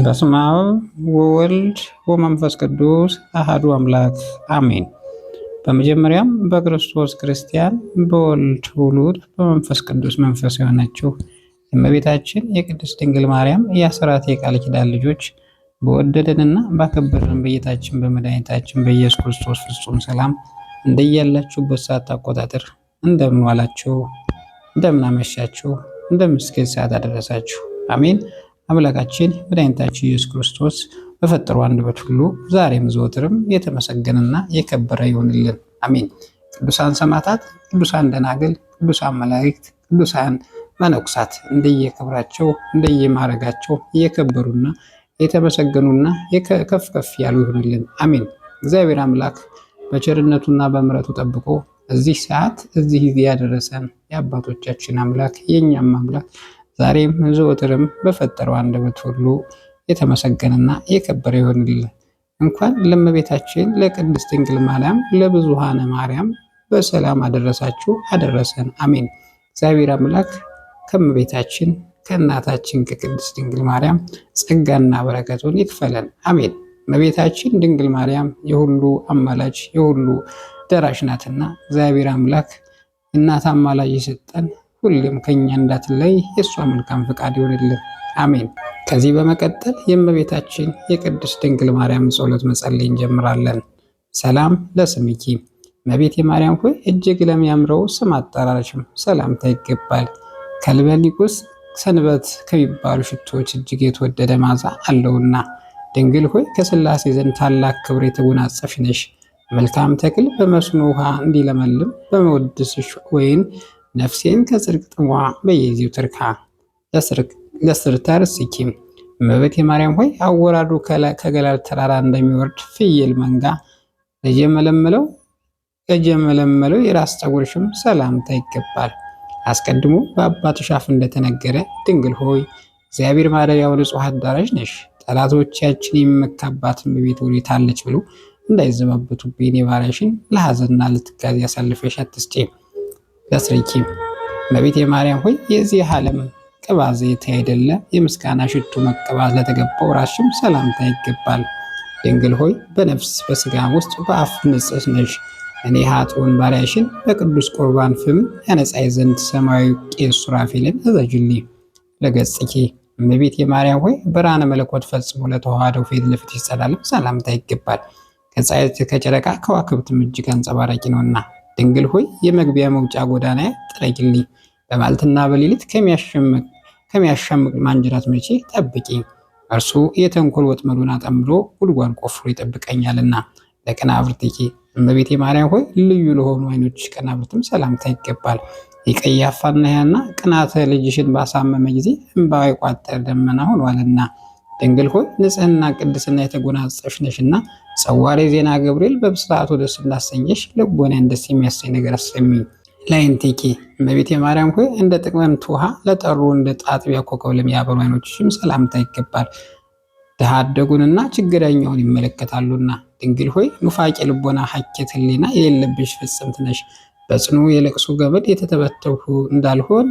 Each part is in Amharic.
በስመ አብ ወወልድ ወመንፈስ ቅዱስ አሐዱ አምላክ አሜን። በመጀመሪያም በክርስቶስ ክርስቲያን በወልድ ውሉድ በመንፈስ ቅዱስ መንፈስ የሆነችው እመቤታችን የቅድስት ድንግል ማርያም የአስራት የቃል ኪዳን ልጆች በወደደንና ባከበረን በጌታችን በመድኃኒታችን በኢየሱስ ክርስቶስ ፍጹም ሰላም እንደያላችሁበት ሰዓት አቆጣጠር እንደምን ዋላችሁ፣ እንደምን አመሻችሁ፣ እንደምን እስከ ሰዓት አደረሳችሁ። አሜን። አምላካችን መድኃኒታችን ኢየሱስ ክርስቶስ በፈጠረው አንደበት ሁሉ ዛሬም ዘወትርም የተመሰገነና የከበረ ይሁንልን። አሜን። ቅዱሳን ሰማዕታት፣ ቅዱሳን ደናግል፣ ቅዱሳን መላእክት፣ ቅዱሳን መነኩሳት እንደየክብራቸው እንደየማዕረጋቸው የከበሩና የተመሰገኑና ከፍ ከፍ ያሉ ይሁንልን። አሜን። እግዚአብሔር አምላክ በቸርነቱና በምሕረቱ ጠብቆ እዚህ ሰዓት እዚህ ጊዜ ያደረሰን የአባቶቻችን አምላክ የእኛም አምላክ ዛሬም ዘወትርም በፈጠረው አንደበት ሁሉ የተመሰገነና የከበረ ይሁንልን። እንኳን ለእመቤታችን ለቅድስት ድንግል ማርያም ለብዙኃነ ማርያም በሰላም አደረሳችሁ አደረሰን። አሜን። እግዚአብሔር አምላክ ከእመቤታችን ከእናታችን ከቅድስት ድንግል ማርያም ጸጋና በረከቱን ይክፈለን። አሜን። እመቤታችን ድንግል ማርያም የሁሉ አማላጅ የሁሉ ደራሽ ናትና እግዚአብሔር አምላክ እናት አማላጅ የሰጠን ሁሌም ከኛ እንዳትለይ የእሷ መልካም ፈቃድ ይሆንልን። አሜን። ከዚህ በመቀጠል የእመቤታችን የቅድስት ድንግል ማርያም ጸሎት መጸለይ እንጀምራለን። ሰላም ለስምኪ እመቤቴ ማርያም ሆይ እጅግ ለሚያምረው ስም አጠራርሽም ሰላምታ ይገባል። ከልበሊቁስ ሰንበት ከሚባሉ ሽቶዎች እጅግ የተወደደ መዓዛ አለውና ድንግል ሆይ ከሥላሴ ዘንድ ታላቅ ክብር የተጎናጸፍሽ ነሽ። መልካም ተክል በመስኖ ውሃ እንዲለመልም በመወድስሽ ወይን ነፍሴን ከጽድቅ ጥሟ በየጊዜው ትርካ ለስር ተርስኪ። እመቤቴ ማርያም ሆይ አወራዱ ከገላል ተራራ እንደሚወርድ ፍየል መንጋ ለጀመለመለው የራስ ፀጉርሽም ሰላምታ ይገባል። አስቀድሞ በአባትሽ አፍ እንደተነገረ ድንግል ሆይ እግዚአብሔር ማደሪያው ንጹሕ አዳራሽ ነሽ። ጠላቶቻችን የሚመካባት እመቤት ወዴታለች ብሎ እንዳይዘባበቱብኝ የባሪያሽን ለሐዘንና ለትካዜ አሳልፈሽ አትስጪ። ለስርኪ እመቤቴ ማርያም ሆይ የዚህ ዓለም ቅባ ዘይት አይደለ የምስጋና ሽቱ መቀባት ለተገባው ራስሽም ሰላምታ ይገባል። ድንግል ሆይ በነፍስ በስጋ ውስጥ በአፍ ንጽሕት ነሽ። እኔ ኃጥኡን ባሪያሽን በቅዱስ ቁርባን ፍም ያነጻይ ዘንድ ሰማያዊ ቄስ ሱራፌልን እዘዥልኝ። ለገጽኪ እመቤቴ ማርያም ሆይ ብርሃነ መለኮት ፈጽሞ ለተዋህደው ፊት ለፊት ይጸዳልም ሰላምታ ይገባል። ከፀሐይ ከጨረቃ ከዋክብትም እጅግ አንጸባራቂ ነውና ድንግል ሆይ የመግቢያ መውጫ ጎዳና ጥረጊልኝ። በማለትና በሌሊት ከሚያሻምቅ ማንጀራት መቼ ጠብቂ። እርሱ የተንኮል ወጥመዱን አጠምዶ ጉድጓድ ቆፍሮ ይጠብቀኛልና። ለከናፍርትኪ እመቤቴ ማርያም ሆይ ልዩ ለሆኑ ዓይኖች ከናፍርትም ሰላምታ ይገባል። የቀያፋና ያና ቅናተ ልጅሽን ባሳመመ ጊዜ እንባዋ የቋጠረ ደመና ሆኗልና ድንግል ሆይ ንጽሕና ቅድስና የተጎናጸፍሽ ነሽና ጸዋሬ ዜና ገብርኤል በብስራቱ ደስ እንዳሰኘሽ ልቦናን ደስ የሚያሰኝ ነገር አሰሚኝ። ላይንቲኪ እመቤቴ ማርያም ሆይ እንደ ጥቅመት ውሃ ለጠሩ እንደ ጣጥቢያ ኮከብ ለሚያበሩ ዓይኖችሽም ሰላምታ ይገባል። ድሃ አደጉንና ችግረኛውን ይመለከታሉና ድንግል ሆይ ኑፋቄ ልቦና ሐኬት ሕሊና የሌለብሽ ፍጽምት ነሽ። በጽኑ የለቅሶ ገመድ የተተበተብሁ እንዳልሆን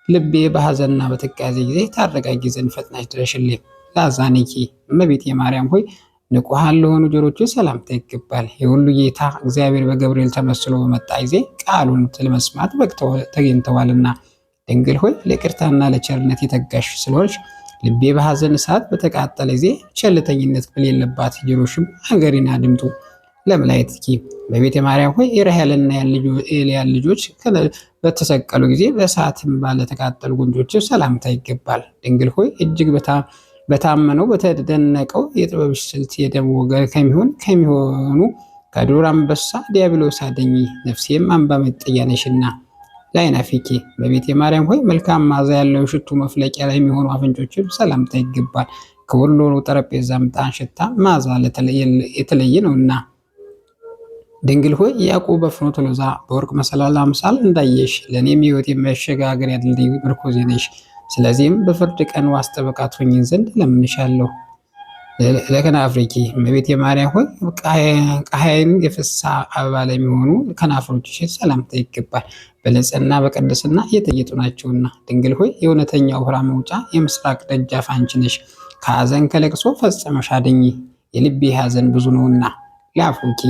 ልቤ በሐዘንና በትካዜ ጊዜ ታረጋጊ ዘንድ ፈጥነሽ ድረሽልኝ። ላዛኒኪ እመቤቴ ማርያም ሆይ ንቁሃን ለሆኑ ጆሮች ሰላምታ ይገባል። የሁሉ ጌታ እግዚአብሔር በገብርኤል ተመስሎ በመጣ ጊዜ ቃሉን ለመስማት በቅተው ተገኝተዋልና ድንግል ሆይ ለይቅርታና ለቸርነት የተጋሽ ስለሆንሽ ልቤ በሐዘን እሳት በተቃጠለ ጊዜ ቸልተኝነት በሌለባት ጆሮሽም አገሬን አድምጡ። ለመላእክትኪ እመቤቴ ማርያም ሆይ የራሔልና የልያ ልጆች በተሰቀሉ ጊዜ በእሳትም ባለተቃጠሉ ጉንጮች ሰላምታ ይገባል። ድንግል ሆይ እጅግ በታመነው በተደነቀው የጥበብሽ ስልት የደም ወገን ከሚሆኑ ከዱር አንበሳ ዲያብሎስ አደኝ። ነፍሴም አምባ መጠጊያ ነሽና። ላይናፊኪ እመቤቴ ማርያም ሆይ መልካም መዓዛ ያለው ሽቱ መፍለቂያ ላይ የሚሆኑ አፍንጮችም ሰላምታ ይገባል። ክቡር ለሆነው ጠረጴዛ ዕጣን ሽታ መዓዛ የተለየ ነውና ድንግል ሆይ ያዕቆብ በፍኖተ ሎዛ በወርቅ መሰላል አምሳል እንዳየሽ ለእኔም ሕይወት የመሸጋገሪያ ድልድይ ምርኮዜ ነሽ። ስለዚህም በፍርድ ቀን ዋስ ጠበቃ ትሆኚኝ ዘንድ እለምንሻለሁ። ለከናፍርኪ እመቤቴ ማርያም ሆይ ፀሐይን የፍሳ አበባ ላይ የሚሆኑ ከናፍሮችሽ ሰላምታ ይገባል። በንጽሕና በቅድስና የተጌጡ ናቸውና። ድንግል ሆይ የእውነተኛው ብርሃን መውጫ የምስራቅ ደጃፍ አንቺ ነሽ። ከሐዘን ከለቅሶ ፈጽመሽ አድኚ፣ የልቤ ሐዘን ብዙ ነውና። ላፉኪ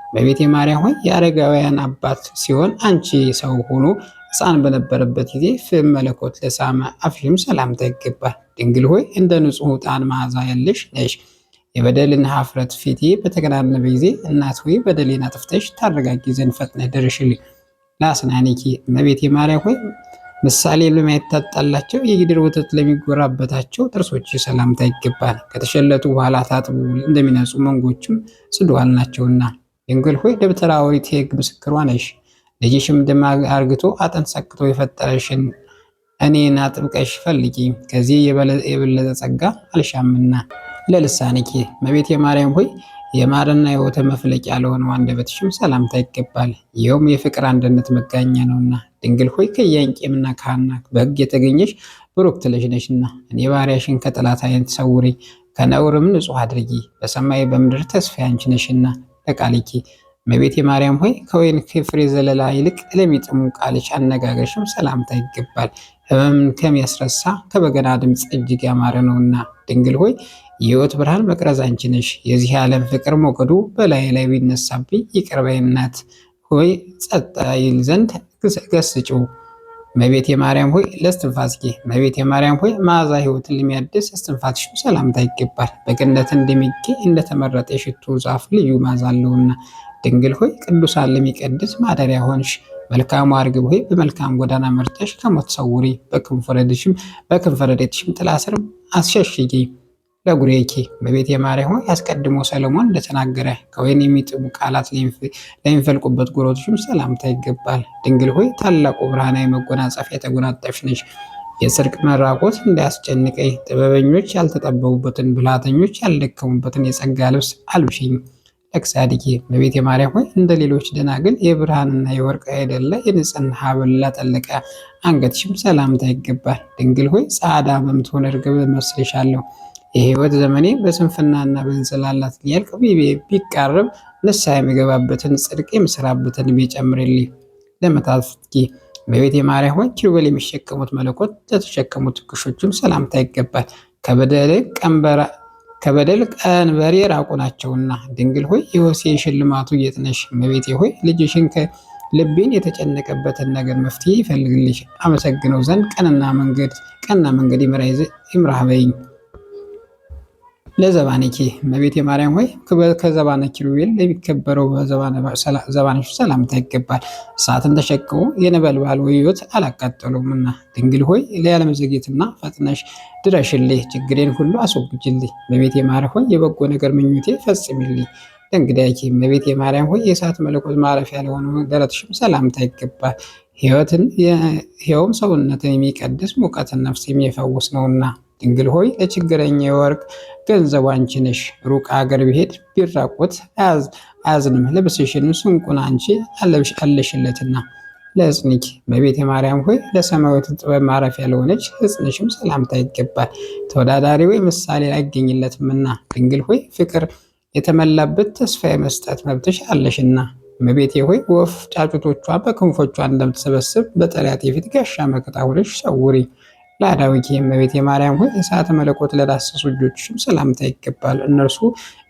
እመቤቴ ማርያም ሆይ የአረጋውያን አባት ሲሆን አንቺ ሰው ሆኖ ሕፃን በነበረበት ጊዜ ፍም መለኮት ለሳመ አፍሽም ሰላምታ ይገባል። ድንግል ሆይ እንደ ንጹሕ ዕጣን መዓዛ ያለሽ ነሽ። የበደልን ኀፍረት ፊቴ በተከናነበ ጊዜ እናት ሆይ በደሌን አጥፍተሽ ታረጋጊ ዘንድ ፈጥነሽ ድረሽልኝ። ለአስናኒኪ እመቤቴ ማርያም ሆይ ምሳሌ ለማይታጣላቸው የጊደር ወተት ለሚጎራበታቸው ጥርሶች ሰላምታ ይገባል። ከተሸለቱ በኋላ ታጥቡ እንደሚነጹ መንጎችም ጽዱዓን ናቸውና። ድንግል ሆይ ደብተራ ኦሪት የሕግ ምስክሯ ነሽ። ልጅሽም ደም አርግቶ አጥንት ሰክቶ የፈጠረሽን እኔን አጥብቀሽ ፈልጊ፣ ከዚህ የበለጠ ጸጋ አልሻምና። ለልሳንኪ እመቤቴ ማርያም ሆይ የማርና የወተት መፍለቂያ ለሆነው አንደበትሽም ሰላምታ ይገባል። ይኸውም የፍቅር አንድነት መጋኛ ነውና። ድንግል ሆይ ከኢያቄምና ከሐና በሕግ የተገኘሽ ብሩክት ልጅ ነሽና እኔ ባሪያሽን ከጠላት ዓይን ሰውሪ፣ ከነውርም ንጹሕ አድርጊ። በሰማይ በምድር ተስፋ አንቺ ነሽና። ለቃልኪ እመቤቴ ማርያም ሆይ ከወይን ፍሬ ዘለላ ይልቅ ለሚጥሙ ቃልሽ አነጋገርሽም ሰላምታ ይገባል። ሕመምን ከሚያስረሳ ከበገና ድምፅ እጅግ ያማረ ነውና። ድንግል ሆይ የሕይወት ብርሃን መቅረዝ አንቺ ነሽ። የዚህ ዓለም ፍቅር ሞገዱ በላይ ላይ ቢነሳብኝ ይቅር በይ እናት ሆይ ጸጥ ይል ዘንድ ገስጪው። እመቤቴ ማርያም ሆይ ለእስትንፋስኪ እመቤቴ ማርያም ሆይ መዓዛ ሕይወትን ለሚያድስ እስትንፋስሽም ሰላምታ ይገባል። በገነት እንደሚገኝ እንደተመረጠ የሽቱ ዛፍ ልዩ መዓዛ አለውና። ድንግል ሆይ ቅዱሳን ለሚቀድስ ማደሪያ ሆንሽ። መልካሙ አርግብ ሆይ በመልካም ጎዳና መርተሽ ከሞት ሰውሪ፣ በክንፈ ረድኤትሽም ጥላ ስር አስሸሽጊ። ለጉሬኪ እመቤቴ ማርያም ሆይ አስቀድሞ ሰለሞን እንደተናገረ ከወይን የሚጥሙ ቃላት ለሚፈልቁበት ጉሮሮችም ሰላምታ ይገባል። ድንግል ሆይ ታላቁ ብርሃናዊ መጎናጸፊያ የተጎናጸፍሽ ነሽ። የጽድቅ መራቆት እንዳያስጨንቀኝ ጥበበኞች ያልተጠበቡበትን ብልሃተኞች ያልደከሙበትን የጸጋ ልብስ አልብሽኝ። ለክሳድኪ እመቤቴ ማርያም ሆይ እንደ ሌሎች ደናግል የብርሃንና የወርቅ አይደለ የንጽሕና ሐብል ላጠለቀ አንገትሽም ሰላምታ ይገባል። ድንግል ሆይ ጻዕዳ በምትሆን እርግብ እመስልሻለሁ። የሕይወት ዘመኔ በስንፍናና በእንዝላላት ሊያልቅ ቢቃረብ ንስሐ የሚገባበትን ጽድቅ የምሰራበትን ዕድሜ ጨምርልኝ። ለመታፍትኪ እመቤቴ ማርያም ሆይ ኪሩቤል የሚሸከሙት መለኮት ለተሸከሙት ትከሻዎችም ሰላምታ ይገባል። ከበደል ቀንበር የራቁ ናቸውና። ድንግል ሆይ የሆሴዕ ሽልማቱ ጌጥ ነሽ። እመቤቴ ሆይ ልጅሽን ልቤን የተጨነቀበትን ነገር መፍትሄ ይፈልግልሽ አመሰግነው ዘንድ ቀና መንገድ ይምራህ በይኝ። ለዘባነኪ እመቤቴ ማርያም ሆይ ከዘባነ ኪሩቤል ለሚከበረው ዘባነሽ ሰላምታ ይገባል። እሳትን ተሸክሞ የነበልባል ወዮት አላቃጠሉምና። ድንግል ሆይ ያለመዘግየትና ፈጥነሽ ድረሽልኝ፣ ችግሬን ሁሉ አስወግጅልኝ። እመቤቴ ማርያም ሆይ የበጎ ነገር ምኞቴ ፈጽምልኝ። ለእንግዳኪ እመቤቴ ማርያም ሆይ የእሳት መለኮት ማረፊያ ለሆነ ደረትሽም ሰላምታ ይገባል። ሕያውም ሰውነትን የሚቀድስ ሙቀትን ነፍስ የሚፈውስ ነውና። ድንግል ሆይ ለችግረኛ የወርቅ ገንዘቡ አንቺ ነሽ። ሩቅ አገር ቢሄድ ቢራቆት አያዝንም፣ ልብስሽን ስንቁን አንቺ አለሽለትና። ለሕፅንኪ እመቤቴ ማርያም ሆይ ለሰማያዊት ጥበብ ማረፊያ ለሆነች ሕፅንሽም ሰላምታ ይገባል። ተወዳዳሪ ወይ ምሳሌ አይገኝለትምና። ድንግል ሆይ ፍቅር የተመላበት ተስፋ የመስጠት መብትሽ አለሽና። እመቤቴ ሆይ ወፍ ጫጩቶቿ በክንፎቿ እንደምትሰበስብ በጠላቴ ፊት ጋሻ መከታ ሆነሽ ሰውሪ። ለአዳዊኪ እመቤቴ ማርያም ሆይ እሳተ መለኮት ለዳሰሱ እጆችሽም ሰላምታ ይገባል። እነርሱ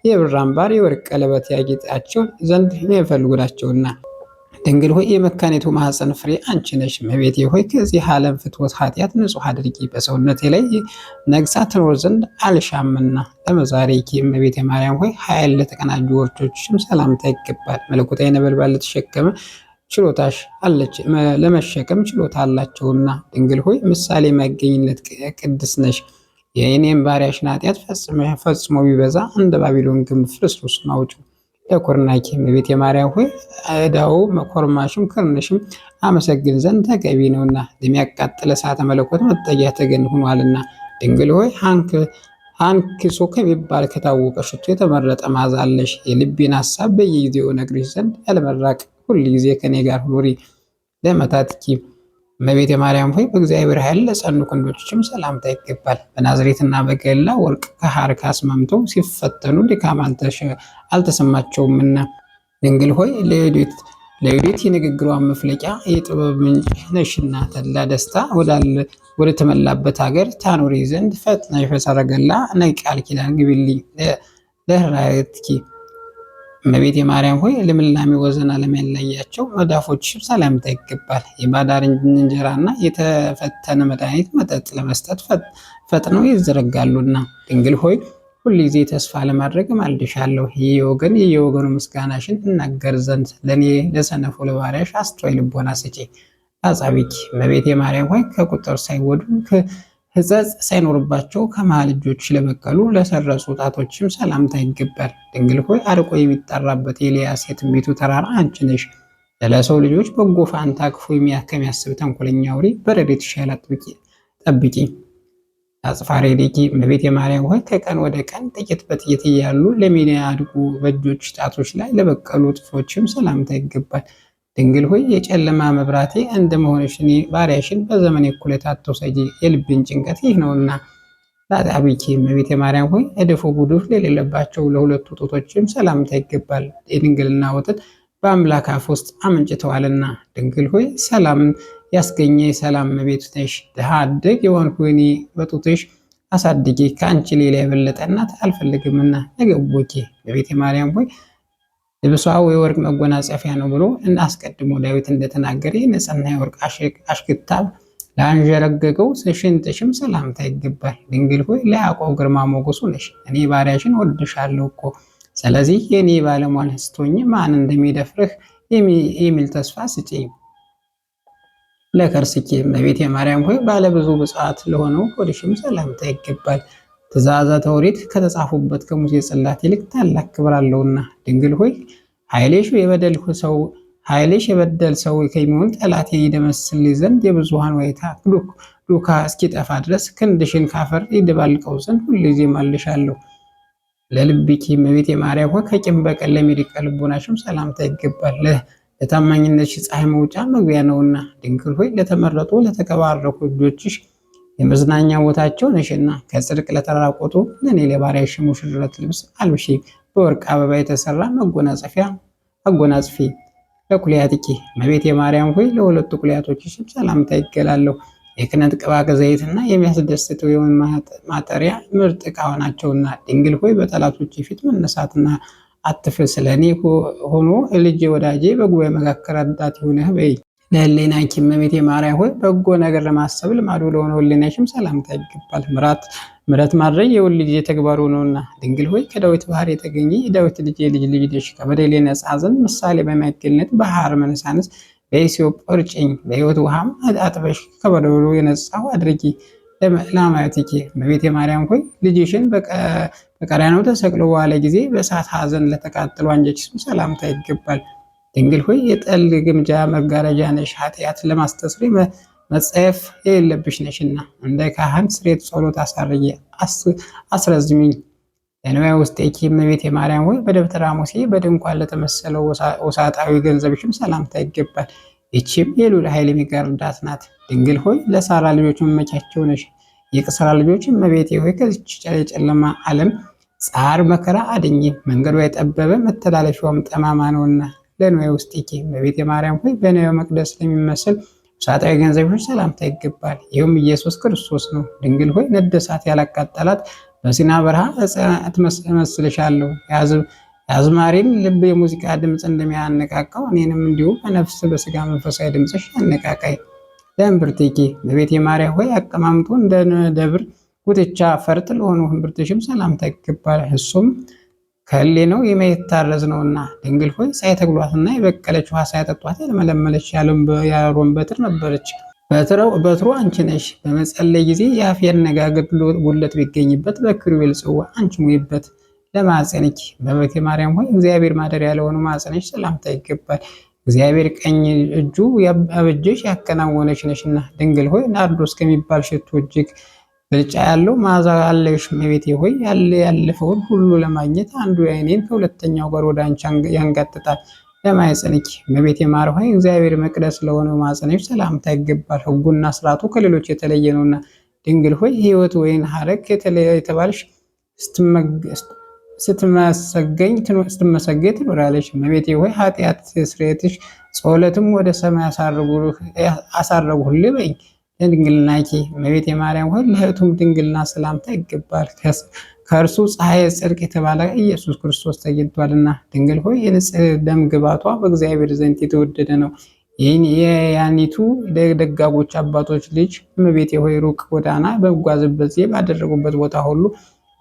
የብር አምባር የወርቅ ቀለበት ያጌጣቸው ዘንድ የሚፈልጉ ናቸውና። ድንግል ሆይ የመካኒቱ ማኅፀን ፍሬ አንቺ ነሽ። እመቤቴ ሆይ ከዚህ ዓለም ፍትወት ኃጢአት ንጹሕ አድርጊ፣ በሰውነቴ ላይ ነግሳ ትኖር ዘንድ አልሻምና። ለመዛሬኪ እመቤቴ ማርያም ሆይ ኃይል ለተቀናጁ ወርቾችሽም ሰላምታ ይገባል። መለኮታዊ ነበልባል ለተሸከመ ችሎታሽ አለች ለመሸከም ችሎታ አላቸውና። ድንግል ሆይ ምሳሌ የማይገኝለት ቅድስት ነሽ። የእኔም ባሪያሽን ኃጢአት ፈጽሞ ቢበዛ እንደ ባቢሎን ግንብ ፍርስርሱን አውጪው። ለኮርናኪ እመቤቴ ማርያም ሆይ ዕዳው ኮርማሽም ክርንሽም አመሰግን ዘንድ ተገቢ ነውና፣ ለሚያቃጥል እሳተ መለኮት መጠጊያ ተገን ሆኗልና። ድንግል ሆይ አንክሶ ከሚባል ከታወቀ ሽቶ የተመረጠ መዓዛ አለሽ። የልቤን ሐሳብ በየጊዜው ነግርሽ ዘንድ ያለመራቅ ሁል ጊዜ ከኔ ጋር ኑሪ። ለመታትኪ እመቤቴ ማርያም ሆይ በእግዚአብሔር ኃይል ለጸኑ ክንዶችም ሰላምታ ይገባል። በናዝሬትና በገሊላ ወርቅ ከሐር አስማምተው ሲፈተኑ ድካም አልተሰማቸውምና። ድንግል ሆይ ለዩዲት የንግግሯን መፍለቂያ የጥበብ ምንጭ ነሽና ተድላ ደስታ ወደ ተመላበት ሀገር ታኖሪ ዘንድ ፈጥነሽ በሰረገላ ነይ ቃል ኪዳን ግቢልኝ ለህራየትኪ። እመቤቴ ማርያም ሆይ ልምላሜ ወዘና ለሚያለያቸው መዳፎች ሰላምታ ይገባል። የባዳር እንጀራና የተፈተነ መድኃኒት መጠጥ ለመስጠት ፈጥነው ይዘረጋሉና ድንግል ሆይ ሁልጊዜ ተስፋ ለማድረግ ማልድሻለሁ። የየወገኑ ምስጋናሽን እናገር ዘንድ ለእኔ ለሰነፉ ለባሪያሽ አስተዋይ ልቦና ስጪ። አጻቢኪ እመቤቴ ማርያም ሆይ ከቁጥር ሳይወዱ ሕጸጽ ሳይኖርባቸው ከመሃል እጆች ለበቀሉ ለሰረጹ ጣቶችም ሰላምታ ይገባል። ድንግል ሆይ አርቆ የሚጠራበት ኤልያስ የትንቢቱ ተራራ አንቺ ነሽ። ለሰው ልጆች በጎ ፋንታ ክፉ ከሚያስብ ተንኮለኛ አውሬ በረድኤትሽ ኃይል ጠብቂ። አጽፋሬ ዴኪ እመቤቴ ማርያም ሆይ ከቀን ወደ ቀን ጥቂት በጥቂት እያሉ ለሚያድጉ በእጆች ጣቶች ላይ ለበቀሉ ጥፍሮችም ሰላምታ ይገባል። ድንግል ሆይ የጨለማ መብራቴ እንደመሆንሽ እኔ ባሪያሽን በዘመን እኩሌታ አትውሰጂ፣ የልብን ጭንቀት ይህ ነውና። ለአጣቢኪ እመቤቴ ማርያም ሆይ እድፉ ጉዱፍ ለሌለባቸው ለሁለቱ ጡቶችም ሰላምታ ይገባል። የድንግልና ወተት በአምላክ አፍ ውስጥ አመንጭተዋልና። ድንግል ሆይ ሰላምን ያስገኘ የሰላም እመቤት ነሽ። ድሃ አደግ የሆንኩ እኔ በጡትሽ አሳድጌ ከአንቺ ሌላ የበለጠ እናት አልፈልግምና። ነገቦኪ እመቤቴ ማርያም ሆይ ልብሷ የወርቅ መጎናጸፊያ ነው ብሎ አስቀድሞ ዳዊት እንደተናገረ የንጽሕና የወርቅ አሽክታ ለአንዠረገገው ሽንጥሽም ሰላምታ ይገባል። ድንግል ሆይ ለያዕቆብ ግርማ ሞገሱ ነሽ። እኔ ባሪያሽን ወድሻለሁ እኮ። ስለዚህ የእኔ ባለሟል ስትሆኚ ማን እንደሚደፍርህ የሚል ተስፋ ስጪኝ። ለከርስኪ እመቤቴ ማርያም ሆይ ባለብዙ ብፅዓት ለሆነው ሆድሽም ሰላምታ ይገባል። ትእዛዛተ ኦሪት ከተጻፉበት ከሙሴ ጽላት ይልቅ ታላቅ ክብር አለውና። ድንግል ሆይ ኃይልሽ የበደል ሰው ከሚሆን ጠላቴ ይደመስልኝ ዘንድ የብዙሃን ዋይታ ዱካ እስኪጠፋ ድረስ ክንድሽን ካፈር ይደባልቀው ዘንድ ሁልጊዜ ማልሻለሁ። ለልብኪ እመቤቴ ማርያም ሆይ ከቂም በቀል ለሚርቅ ልቦናሽም ሰላምታ ይገባል። ለታማኝነትሽ ፀሐይ መውጫ መግቢያ ነውና። ድንግል ሆይ ለተመረጡ ለተከባረኩ እጆችሽ የመዝናኛ ቦታቸው ነሽና ከጽድቅ ለተራቆቱ ለእኔ ለባሪያሽ ሙሽረት ልብስ አልብሺ። በወርቅ አበባ የተሰራ መጎናጸፊያ አጎናጽፊ። ለኩልያትኪ እመቤቴ ማርያም ሆይ ለሁለቱ ኩልያቶችሽም ሰላምታ ይገላለሁ። የክህነት ቅባ ዘይትና የሚያስደስተው የወይን ማጠሪያ ምርጥ ዕቃ ናቸውና። ድንግል ሆይ በጠላቶች ፊት መነሳትና አትፍር። ስለ እኔ ሆኖ ልጄ ወዳጄ በጉባኤ መካከል ረዳት ይሁንህ በይ። ለሕሊናኪ እመቤቴ ማርያም ሆይ በጎ ነገር ለማሰብ ልማዱ ለሆነው ሕሊናሽም ሰላምታ ይገባል። ምሕረት ማድረግ የሁል ጊዜ ተግባሩ ነውና። ድንግል ሆይ ከዳዊት ባህር የተገኘ የዳዊት ልጅ ልጅ ነሽ። ከበደሌ ነጻ ዘንድ ምሳሌ በማይገኝነት ባህር መነሳነስ በኢሶጵ እርጭኝ፣ በሕይወት ውሃም አጥበሽ ከበደሉ የነጻው አድርጊ። ለማየትኪ እመቤቴ ማርያም ሆይ ልጅሽን በቀራንዮ ተሰቅሎ በዋለ ጊዜ በእሳት ሐዘን ለተቃጠሉ አንጀትሽም ሰላምታ ይገባል። ድንግል ሆይ የጠል ግምጃ መጋረጃ ነሽ። ኃጢአት ለማስተስሪ መጸየፍ የሌለብሽ ነሽና እንደ ካህን ስሬት ጸሎት አስረዝሚኝ። ለንዋየ ውስጤኪ እመቤቴ ማርያም ሆይ በደብተራ ሙሴ በድንኳን ለተመሰለው ውሳጣዊ ገንዘብሽም ሰላምታ ይገባል። ይቺም የልዑል ኃይል የሚጋርዳት ናት። ድንግል ሆይ ለሳራ ልጆች መመኪያቸው ነሽ። የቅስራ ልጆች እመቤቴ ሆይ ከዚች የጨለማ ዓለም ጻር መከራ አድኝ። መንገዷ የጠበበ መተላለፊያውም ጠማማ ነውና። ለንዋየ ውስጤኪ እመቤቴ ማርያም ሆይ በንዋየ መቅደስ ለሚመስል ውሳጣዊ ገንዘብሽ ሰላምታ ይገባል። ይህም ኢየሱስ ክርስቶስ ነው። ድንግል ሆይ ነደሳት ያላቃጠላት በሲና በረሃ እመስልሻለሁ። የአዝማሪን ልብ የሙዚቃ ድምፅ እንደሚያነቃቃው እኔንም እንዲሁ በነፍስ በስጋ መንፈሳዊ ድምፅሽ አነቃቃይ። ለእምብርትኪ እመቤቴ ማርያም ሆይ አቀማምጡ እንደ ደብር ጉትቻ ፈርጥ ለሆኑ እምብርትሽም ሰላምታ ይገባል። እሱም ከሕሊናው የማይታረዝ ነውና። ድንግል ሆይ ሳይተክሏትና የበቀለች ውሃ ሳያጠጧት ያለመለመለች የአሮን በትር ነበረች። በትሩ አንቺ ነሽ። በመጸለይ ጊዜ የአፍ አነጋገር ጉድለት ቢገኝበት በኪሩቤል ጽዋ አንቺ ሙይበት። ለማኅፀንኪ እመቤቴ ማርያም ሆይ እግዚአብሔር ማደሪያ ለሆኑ ማኅፀንሽ ሰላምታ ይገባል። እግዚአብሔር ቀኝ እጁ አበጀሽ ያከናወነች ነሽና። ድንግል ሆይ ናርዶስ ከሚባል ሽቱ እጅግ ብልጫ ያለው መዓዛ አለሽ። እመቤቴ ሆይ ያለፈውን ሁሉ ለማግኘት አንዱ የዓይኔን ከሁለተኛው ጋር ወደ አንቺ ያንጋጥጣል። ለማኅፀንኪ እመቤቴ ማርያም ሆይ እግዚአብሔር መቅደስ ለሆነው ማኅፀንሽ ሰላምታ ይገባል። ሕጉና ሥርዓቱ ከሌሎች የተለየ ነውና። ድንግል ሆይ ሕይወት ወይን ሐረግ የተባልሽ ስትመሰገኝ ትኖራለች። እመቤቴ ሆይ ኃጢአት ስርየትሽ ጸሎትም ወደ ሰማይ አሳረጉልህ በኝ ለድንግልናኪ። እመቤቴ ማርያም ሆይ ለእህቱም ድንግልና ሰላምታ ይገባል። ከእርሱ ፀሐየ ጽድቅ የተባለ ኢየሱስ ክርስቶስ ተገኝቷልና። ድንግል ሆይ የንጽሕ ደም ግባቷ በእግዚአብሔር ዘንድ የተወደደ ነው። ይህን የያኒቱ ደጋጎች አባቶች ልጅ እመቤቴ ሆይ ሩቅ ጎዳና በመጓዝበት ጊዜ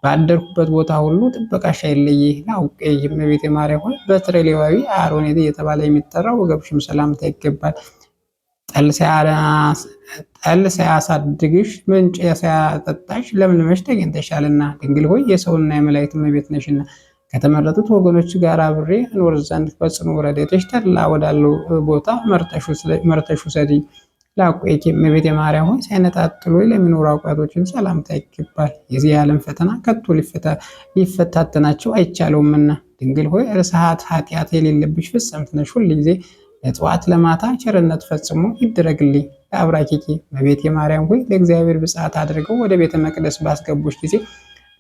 ባደርኩበት ቦታ ሁሉ ጥበቃሽ አይለይህ ላውቄ። እመቤቴ ማርያም ሆይ በትረ ሌዋዊ አሮን እየተባለ የሚጠራው ወገብሽም ሰላምታ ይገባል። ጠል ሳያሳድግሽ ምንጭ ሳያጠጣሽ ለምልመሽ ተገኝተሻልና። ድንግል ሆይ የሰውና የመላእክት እመቤት ነሽና ከተመረጡት ወገኖች ጋር አብሬ እኖር ዘንድ ፈጽሞ ረድኤትሽ ተድላ ወዳለው ቦታ መርተሽ ውሰጂኝ። ላቆይኪ እመቤቴ ማርያም ሆይ ሳይነጣጥሉ ለሚኖሩ አውቃቶችን ሰላምታ ይገባል። የዚህ ዓለም ፈተና ከቶ ሊፈታተናቸው አይቻለውምና። ድንግል ሆይ ርሥዓት ኃጢአት የሌለብሽ ፍጽምት ነሽ። ሁልጊዜ ለጠዋት ለማታ ቸርነት ፈጽሞ ይደረግልኝ። ለአብራኪኪ እመቤቴ ማርያም ሆይ ለእግዚአብሔር ብፅዓት አድርገው ወደ ቤተ መቅደስ ባስገቡሽ ጊዜ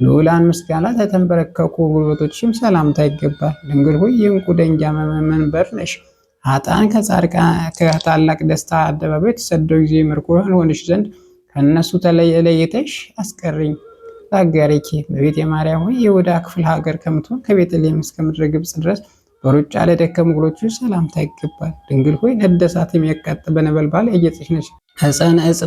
ልዑላን ምስጋና ለተንበረከኩ ጉልበቶችሽም ሰላምታ ይገባል። ድንግል ሆይ የዕንቁ ደንጊያ መንበር ነሽ። ኃጥአን ከታላቅ ደስታ አደባባይ የተሰደዱ ጊዜ ምርኮ ሆንሽ ዘንድ ከእነሱ ለይተሽ አስቀሪኝ። ለአጋሪኪ እመቤቴ ማርያም ሆይ የይሁዳ ክፍለ ሀገር ከምትሆን ከቤተልሔም እስከ ምድረ ግብፅ ድረስ በሩጫ ለደከሙ እግሮችሽ ሰላምታ ይገባል። ድንግል ሆይ ነደ እሳት የሚያቃጥል በነበልባል ያጌጥሽ ነሽ። ዕፀ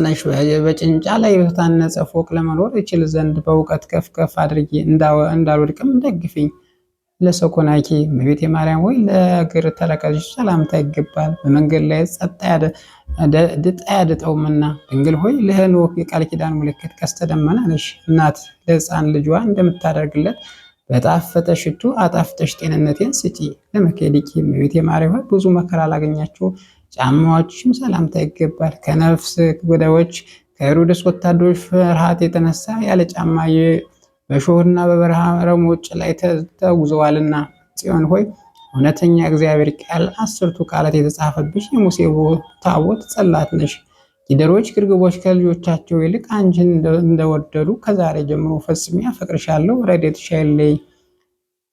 ነሽ። በጭንጫ ላይ በታነጸ ፎቅ ለመኖር እችል ዘንድ በእውቀት ከፍ ከፍ አድርጌ እንዳልወድቅም ደግፊኝ። ለሰኮናኪ እመቤቴ ማርያም ሆይ ለእግር ተረከዝሽ ሰላምታ ይገባል። በመንገድ ላይ ድጥ አያድጠውምና። ድንግል ሆይ ለሄኖክ የቃል ኪዳን ምልክት ቀስተ ደመና ነሽ። እናት ለሕፃን ልጇ እንደምታደርግለት በጣፈጠ ሽቱ አጣፍጠሽ ጤንነቴን ስጪ። ለመኬዲኪ እመቤቴ ማርያም ሆይ ብዙ መከራ ላገኛቸው ጫማዎችሽም ሰላምታ ይገባል። ከነፍስ ገዳዮች ከሄሮድስ ወታደሮች ፍርሃት የተነሳ ያለ ጫማ በእሾህና በበረሃ ረሞች ላይ ተጉዘዋልና። ጽዮን ሆይ እውነተኛ እግዚአብሔር ቃል 10ቱ ቃላት የተጻፈብሽ የሙሴ ታቦት ጽላት ነሽ። ጊደሮች ግርግቦች ከልጆቻቸው ይልቅ አንቺን እንደወደዱ ከዛሬ ጀምሮ ፈጽሜ አፈቅርሻለሁ። ረድኤትሽ አይለየኝ።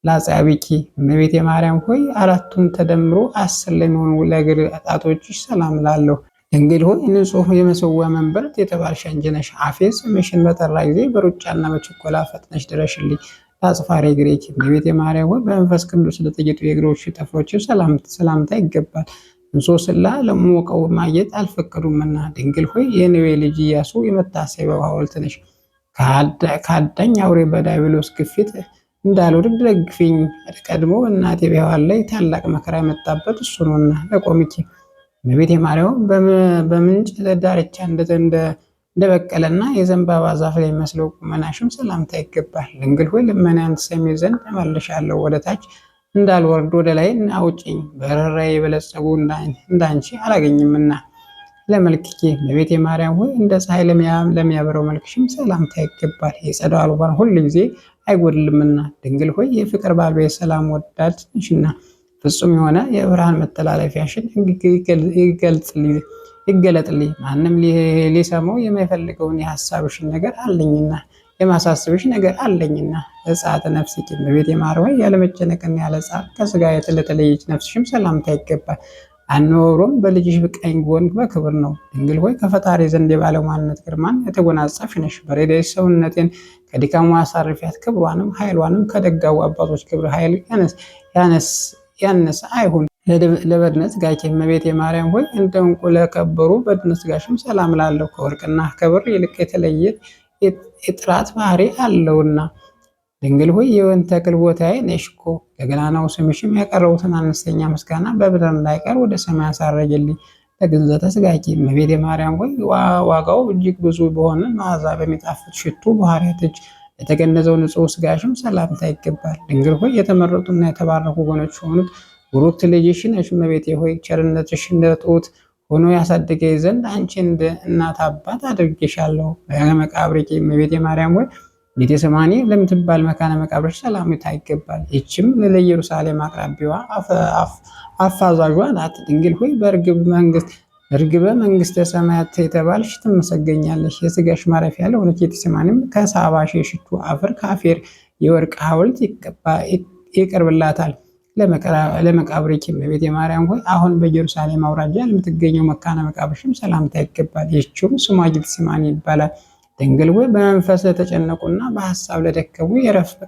ለአጻብዒኪ እመቤቴ ማርያም ሆይ አራቱን ተደምሮ 10 ለሚሆኑ ለእግር ጣቶችሽ ሰላም ላለሁ። ድንግል ሆይ ንጹሕ የመሰዊያ መንበርት የተባልሽ አንቺ ነሽ። አፌ ስምሽን በጠራ ጊዜ በሩጫና በችኮላ ፈጥነሽ ድረሽልኝ። ለአጽፋሬ እግሬኪ እመቤቴ ማርያም ሆይ በመንፈስ ቅዱስ ለተጌጡ የእግሮች ጠፍሮችሽ ሰላምታ ይገባል። እንሶስላ ለሞቀው ማጌጥ አልፈቀዱምና። ድንግል ሆይ የነዌ ልጅ ኢያሱ የመታሰቢያው ሐውልት ነሽ። ከአዳኝ አውሬ በዲያብሎስ ግፊት እንዳልወድቅ ደግፊኝ። ቀድሞ እናቴ በሔዋን ላይ ታላቅ መከራ የመጣበት እሱ ነውና። ለቆሚኪ እመቤቴ ማርያም በምንጭ ዳርቻ እንደበቀለና የዘንባባ ዛፍ ላይ መስለው ቁመናሽም ሰላምታ ይገባል። ድንግል ሆይ ልመናን ትሰሚ ዘንድ እመልሻለሁ። ወደ ታች እንዳልወርድ ወደ ላይ አውጪኝ። በርኅራኄ የበለጸጉ እንዳንቺ አላገኝምና። ለመልክኪ እመቤቴ ማርያም ሆይ እንደ ፀሐይ ለሚያበረው መልክሽም ሰላምታ ይገባል። የጸዳሉ ብርሃን ሁል ጊዜ አይጎድልምና። ድንግል ሆይ የፍቅር ባለቤት ሰላም ወዳድ ነሽና ፍጹም የሆነ የብርሃን መተላለፊያሽን ይገለጥልኝ። ማንም ሊሰማው የማይፈልገውን የሐሳብሽን ነገር አለኝና የማሳስብሽ ነገር አለኝና። እጻተ ነፍስኪ እመቤቴ ማርያም ሆይ ያለመጨነቅና ያለ ጻር ከሥጋ ለተለየች ነፍስሽም ሰላምታ ይገባል። አኖሮም በልጅሽ ቀኝ ጎን በክብር ነው። ድንግል ሆይ ከፈጣሪ ዘንድ የባለሟልነት ግርማን የተጎናጸፍሽ ነሽ። በረድኤትሽ ሰውነቴን ከድካሙ አሳርፊያት። ክብሯንም ኃይሏንም ከደጋው አባቶች ክብር ኃይል ያነሰ አይሁን። ለበድነ ሥጋኪ እመቤቴ ማርያም ሆይ እንደ ዕንቁ ለከበሩ በድነ ሥጋሽም ሰላም ላለሁ። ከወርቅና ከብር ይልቅ የተለየ የጥራት ባህሪ አለውና። ድንግል ሆይ የወይን ተክል ቦታዬ ነሽ እኮ። ለገናናው ስምሽም ያቀረቡትን አነስተኛ ምስጋና በምድር እንዳይቀር ወደ ሰማይ አሳረግልኝ። ለግንዘተ ሥጋኪ እመቤቴ ማርያም ሆይ ዋጋው እጅግ ብዙ በሆነ መዓዛ በሚጣፍጥ ሽቱ ባህርያት እጅ ለተገነዘው ንጹሕ ሥጋሽም ሰላምታ ይገባል። ድንግል ሆይ የተመረጡና የተባረኩ ወገኖች የሆኑት ቡሩክት ልጅሽ ነሽ። እመቤቴ ሆይ ቸርነትሽ እንደ ጡት ሆኖ ያሳድገኝ ዘንድ አንቺ እንደ እናት አባት አድርጌሻለሁ። በመቃብርኪ እመቤቴ ማርያም ሆይ ጌቴሰማኒ ለምትባል መካነ መቃብርሽ ሰላምታ ይገባል። ይህችም ለኢየሩሳሌም አቅራቢዋ አፋዛዧ ናት። ድንግል ሆይ እርግበ መንግስተ ሰማያት የተባልሽ ትመሰገኛለሽ። የሥጋሽ ማረፊያ ለሆነች ጌቴሰማኒም ከሳባ ሽቱ አፈር ከአፌር የወርቅ ሐውልት ይቀርብላታል። ለመቃብርኪ እመቤቴ ማርያም ሆይ አሁን በኢየሩሳሌም አውራጃ ለምትገኘው መካነ መቃብርሽም ሰላምታ ይገባል። ይህችውም ስሟ ጌቴሴማኒ ይባላል። ድንግል ሆይ በመንፈስ ለተጨነቁና በሐሳብ ለደከሙ የዕረፍት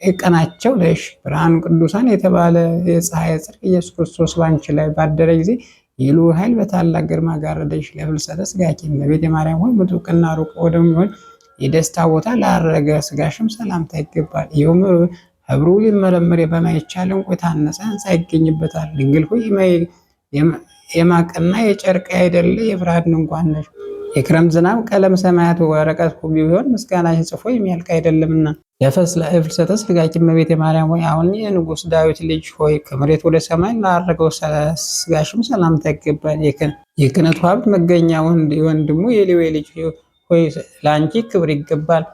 ቀናቸው ነሽ። ብርሃኑ ቅዱሳን የተባለ የፀሐይ ጽድቅ ኢየሱስ ክርስቶስ ባንቺ ላይ ባደረ ጊዜ የልዑል ኃይል በታላቅ ግርማ ጋረደሽ። ለፍልሰተ ሥጋኪ እመቤቴ ማርያም ሆይ ምጡቅና ሩቅ ወደሚሆን የደስታ ቦታ ላረገ ሥጋሽም ሰላምታ ይገባል። ይኸውም ህብሩ ሊመረመር በማይቻል ዕንቁ የታነጸ ሕንፃ ይገኝበታል። ድንግል ሆይ የማቅና የጨርቅ አይደለ የብርሃን ድንኳን ነሽ። የክረምት ዝናብ ቀለም ሰማያት ወረቀት ቢሆን ምስጋናሽን ጽፎ የሚያልቅ አይደለምና። ለፍልሰተ ሥጋኪ እመቤቴ ማርያም ሆይ አሁን የንጉሥ ዳዊት ልጅ ሆይ ከመሬት ወደ ሰማይ ላረገው ሥጋሽም ሰላምታ ይገባል። የክህነቱ ሀብት መገኛ ወንድሙ የሌዊ ልጅ ሆይ ለአንቺ ክብር ይገባል።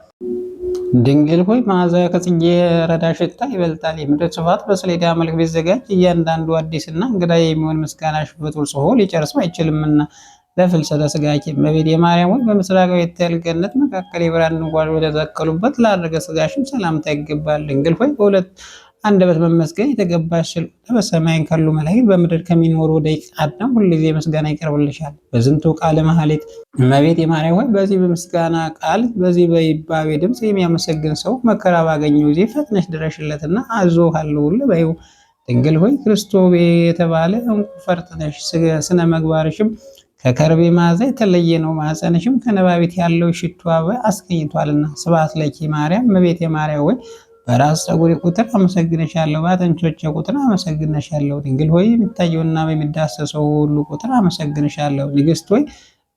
ድንግል ሆይ መዓዛ ከጽጌ ረዳ ሽታ ይበልጣል። የምድር ስፋት በሰሌዳ መልክ ቢዘጋጅ እያንዳንዱ አዲስና እንግዳ የሚሆን ምስጋናሽ ፍጡር ጽፎ ሊጨርሰው አይችልምና። ለፍልሰተ ሥጋኪ እመቤቴ ማርያም ሆይ በምስራቃዊ ገነት መካከል የብርሃን ድንኳን ወደተተከሉበት ላረገ ሥጋሽም ሰላምታ ይገባል። ድንግል ሆይ በሁለት አንደበት መመስገን የተገባሽ ስለሆነ በሰማይ ካሉ መላእክት በምድር ከሚኖሩ ደቂቀ አዳም ሁልጊዜ ምስጋና ይቀርብልሻል። በዝንቱ ቃለ መሐሌት እመቤቴ ማርያም ሆይ በዚህ በምስጋና ቃል በዚህ በይባቤ ድምፅ የሚያመሰግን ሰው መከራ ባገኘው ጊዜ ፈጥነሽ ድረሽለትና አዞሃለሁ በይው። ድንግል ሆይ ክርስቶስ የተባለ ዕንቁ ፈርጥ ነሽ። ስነ ምግባርሽም ከከርቤ መዓዛ የተለየ ነው። ማኅፀንሽም ከነባቢት ያለው ሽቱ አበባ አስገኝቷልና። ስብሐት ለኪ ማርያም እመቤቴ ማርያም ሆይ በራስ ፀጉሬ ቁጥር አመሰግንሻለሁ፣ በአጥንቶቼ ቁጥር አመሰግንሻለሁ። ድንግል ሆይ የሚታየውና በሚዳሰሰው ሁሉ ቁጥር አመሰግንሻለሁ። ንግሥት ሆይ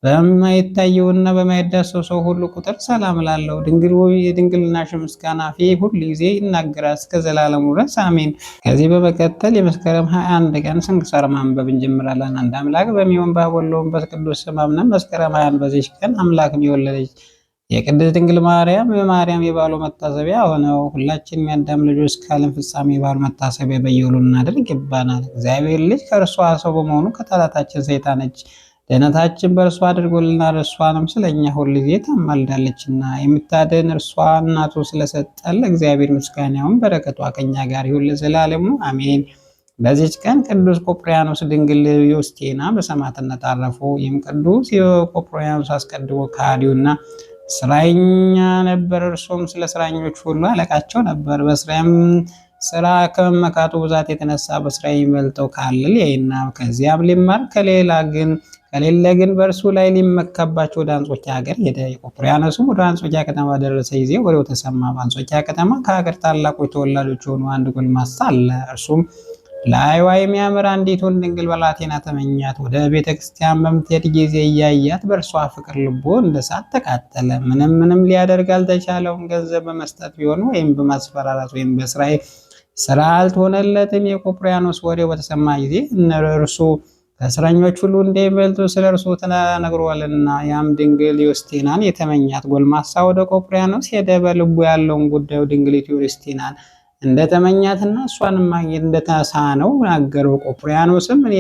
በማይታየውና በማይዳሰሰው ሁሉ ቁጥር ሰላም እላለሁ። ድንግል ሆይ የድንግልናሽ ምስጋና አፌ ሁል ጊዜ ይናገራል እስከ ዘላለሙ ድረስ አሜን። ከዚህ በመቀጠል የመስከረም 21 ቀን ስንክሳር ማንበብ እንጀምራለን። አንድ አምላክ በሚሆን በአብ ወወልድ ወመንፈስ ቅዱስ ስም አምነን መስከረም 21 በዚች ቀን አምላክን የወለደች የቅድስት ድንግል ማርያም የበዓሉ መታሰቢያ ሆነው ሁላችንም የአዳም ልጆች እስከ ዓለም ፍጻሜ የበዓሉ መታሰቢያ በየውሉ እናድርግ ይባናል። እግዚአብሔር ልጅ ከእርሷ ሰው በመሆኑ ከጠላታችን ሰይጣን እጅ ድኅነታችን በእርሷ አድርጎልናል። እርሷንም ስለኛ ሁልጊዜ ታማልዳለችና የምታድን እርሷ እናቱ ስለሰጠን ለእግዚአብሔር ምስጋናውን በረከቷ ከኛ ጋር ይሁን ለዘላለሙ አሜን። በዚች ቀን ቅዱስ ቆጵርያኖስ ድንግል ዮስቴና በሰማዕትነት አረፉ። ይህም ቅዱስ ቆጵርያኖስ አስቀድሞ ከሃዲውና ስራኛ ነበር። እርሱም ስለ ስራኞች ሁሉ አለቃቸው ነበር። በስራም ስራ ከመመካቱ ብዛት የተነሳ በስራ የሚበልጠው ካለ ሊያይና ከዚያም ሊማር ከሌለ ግን በእርሱ ላይ ሊመካባቸው ወደ አንጾኪያ ሀገር ሄደ። ቆጵርያኖስም ወደ አንጾኪያ ከተማ በደረሰ ጊዜ ወሬው ተሰማ። በአንጾኪያ ከተማ ከሀገር ታላቆች ተወላጆች የሆኑ አንድ ጎልማሳ አለ። እርሱም ላይዋ የሚያምር አንዲቱን ድንግል ብላቴና ተመኛት። ወደ ቤተ ክርስቲያን በምትሄድ ጊዜ እያያት በእርሷ ፍቅር ልቦ እንደ እሳት ተቃጠለ። ምንም ሊያደርግ አልተቻለውም። ገንዘብ በመስጠት ቢሆን ወይም በማስፈራራት ወይም ስራ አልሆነለትም። የቆጵርያኖስ ወሬው በተሰማ ጊዜ እነርሱ ከእስረኞች ሁሉ እንደሚበልጡ ስለ እርሱ ተነግሯልና፣ ያም ድንግል ዮስቴናን የተመኛት ጎልማሳ ወደ ቆጵርያኖስ ሄደ። በልቡ ያለውን ጉዳዩ ድንግሊቱ ዮስቴናን እንደተመኛትና እሷንም ማግኘት እንደተሳነው ናገረው። ቆጵርያኖስም እኔ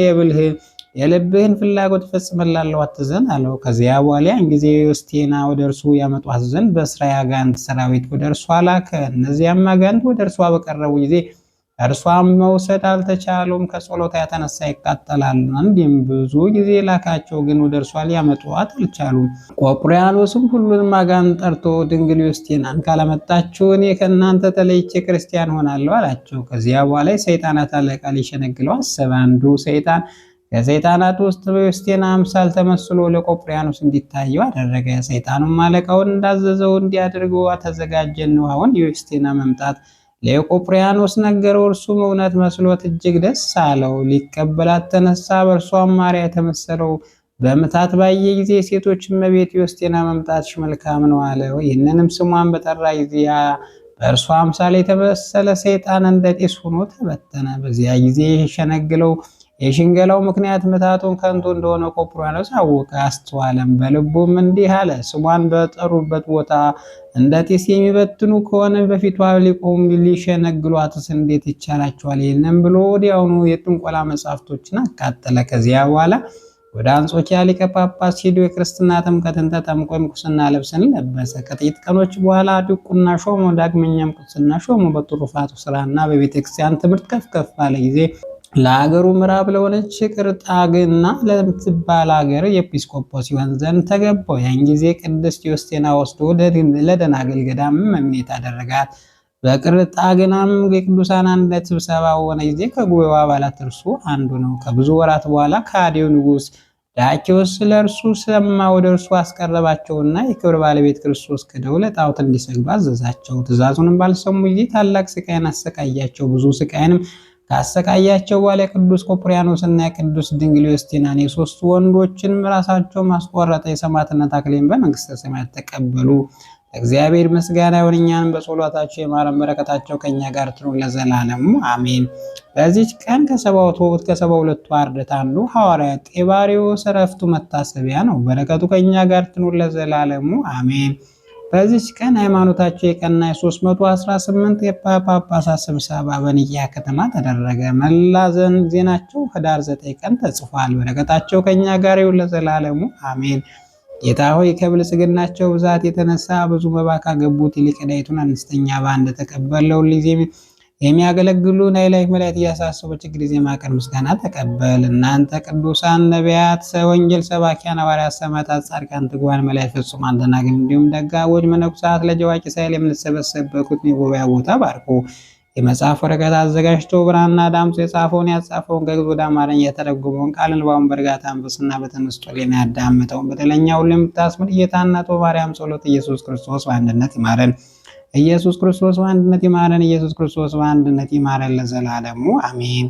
የልብህን ፍላጎት እፈጽምልሃለሁ፣ አትዘን አለው። ከዚያ በኋላ ያን ጊዜ ዮስቴና ወደ እርሱ ያመጧት ዘንድ በእስራ አጋንንት ሰራዊት ወደ እርሷ ላከ። እነዚያም አጋንንት ወደ እርሷ በቀረቡ ጊዜ እርሷም መውሰድ አልተቻሉም፣ ከጸሎታ የተነሳ ይቃጠላሉ። እንዲህም ብዙ ጊዜ ላካቸው፣ ግን ወደ እርሷ ሊያመጧት አልቻሉም። ቆጵርያኖስም ሁሉንም አጋንንት ጠርቶ ድንግል ዮስቴናን ካላመጣችሁ እኔ ከእናንተ ተለይቼ ክርስቲያን ሆናለሁ አላቸው። ከዚያ በኋላ የሰይጣናት አለቃ ሊሸነግለው አሰበ። አንዱ ሰይጣን ከሰይጣናት ውስጥ በዮስቴና አምሳል ተመስሎ ለቆጵርያኖስ እንዲታየው አደረገ። ሰይጣኑም አለቃውን እንዳዘዘው እንዲያደርገው ተዘጋጀን። አሁን የዮስቴና መምጣት ለቆጵርያኖስ ነገረው። እርሱም እውነት መስሎት እጅግ ደስ አለው። ሊቀበላት ተነሳ። በእርሷም ማርያ የተመሰለው በምታት ባየ ጊዜ ሴቶች እመቤት ዮስቴና መምጣትሽ መልካም ነው አለው። ይህንንም ስሟን በጠራ ጊዜ በእርሷ አምሳል የተመሰለ ሰይጣን እንደ ጢስ ሆኖ ተበተነ። በዚያ ጊዜ የሽንገላው ምክንያት ምታቱን ከንቱ እንደሆነ ቆጵርያኖስ አወቀ፣ አስተዋለም። በልቡም እንዲህ አለ፣ ስሟን በጠሩበት ቦታ እንደ ጢስ የሚበትኑ ከሆነ በፊቷ ሊቆሙ ሊሸነግሏትስ እንዴት ይቻላቸዋል? ይህንም ብሎ ወዲያውኑ የጥንቆላ መጻሕፍቶችን አቃጠለ። ከዚያ በኋላ ወደ አንጾኪያ ሊቀ ጳጳስ ሄዶ የክርስትና ጥምቀትን ተጠምቆ የምንኩስና ልብስን ለበሰ። ከጥቂት ቀኖች በኋላ ዲቁና ሾሞ፣ ዳግመኛም ቅስና ሾሞ። በትሩፋቱ ስራና በቤተክርስቲያን ትምህርት ከፍ ከፍ ባለ ጊዜ ለሀገሩ ምዕራብ ለሆነች ቅርጣግና ለምትባል ሀገር የኤጲስቆጶስ ሲሆን ዘንድ ተገባው። ያን ጊዜ ቅድስት ዮስቴና ወስዶ ለደናግል ገዳም መምኔት አደረጋት። በቅርጣግናም የቅዱሳን አንድነት ስብሰባ በሆነ ጊዜ ከጉባኤው አባላት እርሱ አንዱ ነው። ከብዙ ወራት በኋላ ከሃዲው ንጉሥ ዳኪዎስ ለእርሱ ሰማ። ወደ እርሱ አስቀረባቸውና የክብር ባለቤት ክርስቶስ ክደው ለጣዖት እንዲሰግዱ አዘዛቸው። ትእዛዙንም ባልሰሙ ጊዜ ታላቅ ስቃይን አሰቃያቸው። ብዙ ስቃይንም ካሰቃያቸው በኋላ የቅዱስ ቆጵርያኖስና የቅዱስ ድንግል ዮስቲናን የሶስቱ ወንዶችን ራሳቸው ማስቆረጠ። የሰማዕትነት አክሊልን በመንግስተ ሰማያት ተቀበሉ። እግዚአብሔር ምስጋና ይሁን፣ እኛንም በጸሎታቸው ይማረን፣ በረከታቸው ከኛ ጋር ትኑር ለዘላለሙ አሜን። በዚች ቀን ከ72ቱ አርድእት አንዱ ሐዋርያ ጤባሪዎስ ዕረፍቱ መታሰቢያ ነው። በረከቱ ከኛ ጋር ትኑር ለዘላለሙ አሜን። በዚች ቀን ሃይማኖታቸው የቀና የ318 የጳጳሳት ስብሰባ በኒቅያ ከተማ ተደረገ። መላ ዜናቸው ኅዳር 9 ቀን ተጽፏል። በረከታቸው ከኛ ጋር ይሁን ለዘላለሙ አሜን። ጌታ ሆይ ከብልጽግናቸው ብዛት የተነሳ ብዙ መባ ካገቡት ይልቅ ዕዳይቱን አነስተኛ በአንድ ተቀበለው። ሁልጊዜም የሚያገለግሉን አእላፍ መላእክት እያሳሰቡ ችግር ጊዜ ማቀን ምስጋና ተቀበል። እናንተ ቅዱሳን ነቢያት፣ ወንጌል ሰባኪያን ሐዋርያት፣ ሰማዕታት፣ ጻድቃን፣ ትጉሃን መላእክት፣ ፍጹማን ደናግል እንዲሁም ደጋጎች መነኮሳት ልጅ አዋቂ ሳይል የምንሰበሰብበት የጉባኤ ቦታ ባርኩ። የመጽሐፍ ወረቀት አዘጋጅቶ ብራና ዳምጾ የጻፈውን ያጻፈውን ከግዕዝ ወደ አማርኛ የተረጎመውን ቃል ንባቡን በእርጋታ መንፈስና በተመስጦ የሚያዳምጠውን በደለኛ ሁሉ የምታስምር ጌታ እናቱ ማርያም ጸሎት ኢየሱስ ክርስቶስ በአንድነት ይማረን። ኢየሱስ ክርስቶስ በአንድነት ይማረን። ኢየሱስ ክርስቶስ በአንድነት ይማረን ለዘላለሙ አሜን።